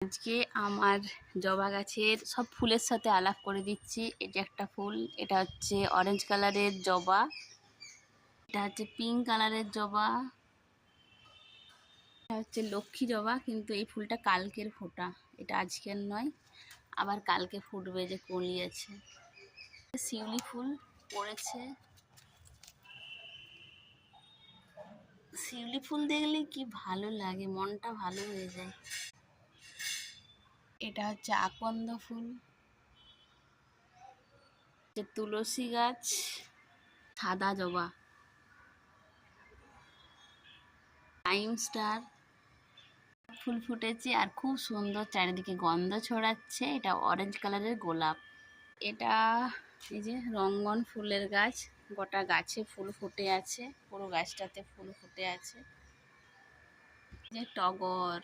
আজকে আমার জবা গাছের সব ফুলের সাথে আলাপ করে দিচ্ছি। এটা একটা ফুল, এটা হচ্ছে অরেঞ্জ কালারের জবা, এটা হচ্ছে পিঙ্ক কালারের জবা, এটা হচ্ছে লক্ষ্মী জবা। কিন্তু এই ফুলটা কালকের ফোটা, এটা আজকের নয়, আবার কালকে ফুটবে, যে কলি আছে। শিউলি ফুল পড়েছে, শিউলি ফুল দেখলে কি ভালো লাগে, মনটা ভালো হয়ে যায়। এটা হচ্ছে আকন্দ ফুল, তুলসী গাছ, সাদা জবা, টাইম স্টার ফুল ফুটেছে আর খুব সুন্দর, চারিদিকে গন্ধ ছড়াচ্ছে। এটা অরেঞ্জ কালারের গোলাপ। এটা এই যে রঙ্গন ফুলের গাছ, গোটা গাছে ফুল ফুটে আছে, পুরো গাছটাতে ফুল ফুটে আছে। যে টগর,